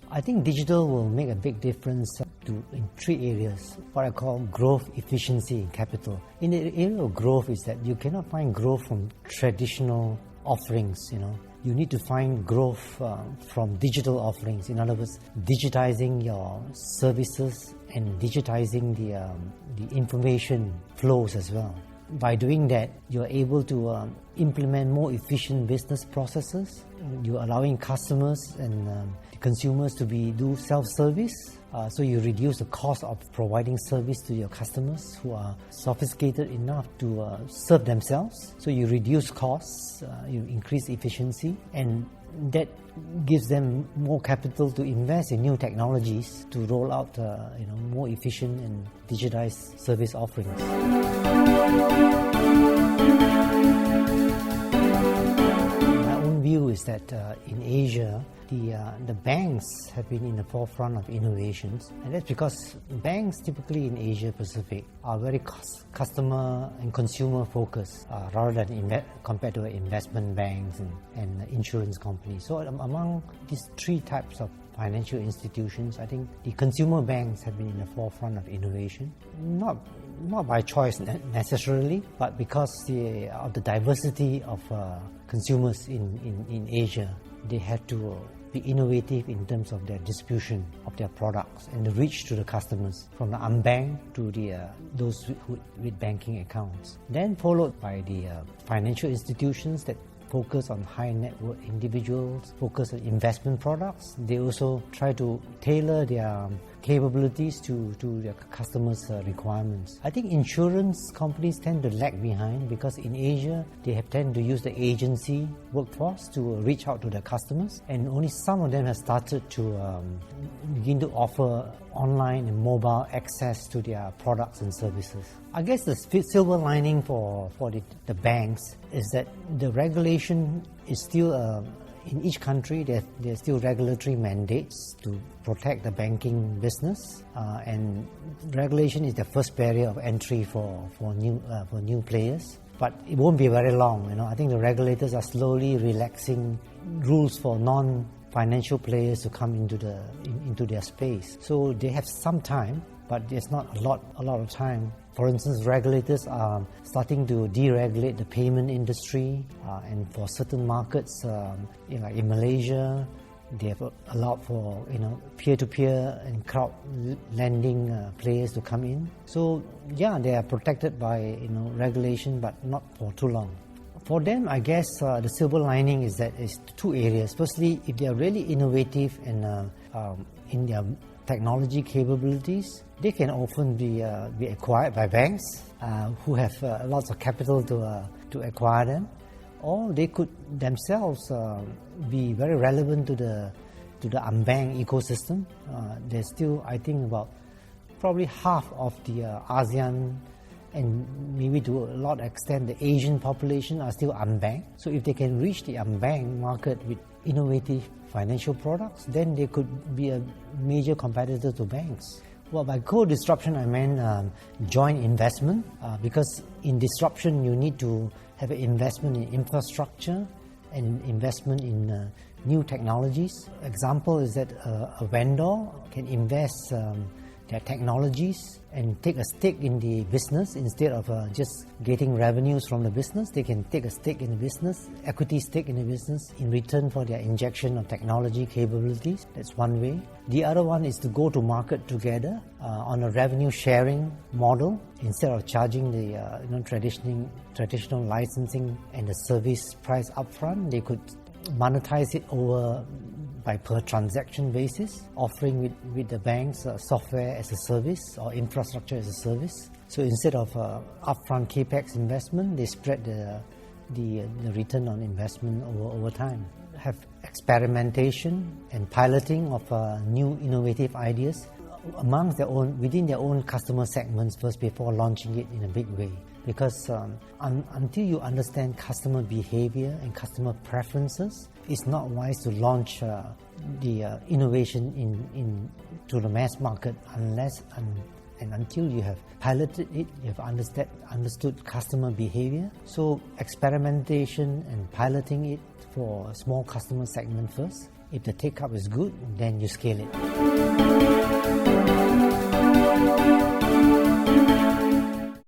I think digital will make a big difference in 3 areas, what I call growth, efficiency, and capital. In the area of growth is that you cannot find growth from traditional offerings, You need to find growth from digital offerings. In other words, digitizing your services and digitizing the information flows as well. By doing that, you're able to implement more efficient business processes. You're allowing customers and consumers to do self-service, so you reduce the cost of providing service to your customers who are sophisticated enough to serve themselves. So you reduce costs, you increase efficiency, and that gives them more capital to invest in new technologies to roll out more efficient and digitized service offerings. My own view is that in Asia, the banks have been in the forefront of innovations, and that's because banks typically in Asia Pacific are very customer and consumer focused rather than compared to investment banks and insurance companies. So among these 3 types of financial institutions, I think the consumer banks have been in the forefront of innovation, not by choice necessarily, but because of the diversity of consumers in Asia. They had to be innovative in terms of their distribution of their products and the reach to the customers, from the unbanked to those with banking accounts. Then followed by the financial institutions that focus on high net worth individuals, focus on investment products. They also try to tailor their capabilities to their customers' requirements. I think insurance companies tend to lag behind because in Asia, they tend to use the agency workforce to reach out to their customers, and only some of them have started to begin to offer online and mobile access to their products and services. I guess the silver lining for the banks is that the regulation is still in each country. There are still regulatory mandates to protect the banking business, and regulation is the first barrier of entry for new players. But it won't be very long. I think the regulators are slowly relaxing rules for non-financial players to come into their space. So they have some time, but there's not a lot of time. For instance, regulators are starting to deregulate the payment industry, and for certain markets, like in Malaysia, they have allowed for peer-to-peer and crowd lending players to come in. So yeah, they are protected by regulation, but not for too long. For them, I guess the silver lining is that it's 2 areas. Firstly, if they are really innovative and in their technology capabilities, they can often be acquired by banks who have lots of capital to acquire them, or they could themselves be very relevant to the unbanked ecosystem. There's still, I think, about probably half of the ASEAN and maybe to a lot extent the Asian population are still unbanked. So if they can reach the unbanked market with innovative financial products, then they could be a major competitor to banks. Well, by co-disruption, I meant joint investment, because in disruption you need to have an investment in infrastructure and investment in new technologies. Example is that a vendor can invest their technologies and take a stake in the business instead of just getting revenues from the business. They can take a stake in the business, equity stake in the business, in return for their injection of technology capabilities. That's one way. The other one is to go to market together on a revenue sharing model. Instead of charging the traditional licensing and the service price upfront, they could monetize it over by per transaction basis, offering with the banks software as a service or infrastructure as a service. So instead of upfront capex investment, they spread the return on investment over time. Have experimentation and piloting of new innovative ideas within their own customer segments first before launching it in a big way. Because until you understand customer behavior and customer preferences, it's not wise to launch the innovation to the mass market unless and until you have piloted it, you have understood customer behavior. So experimentation and piloting it for a small customer segment first, If the take-up is good, then you scale it.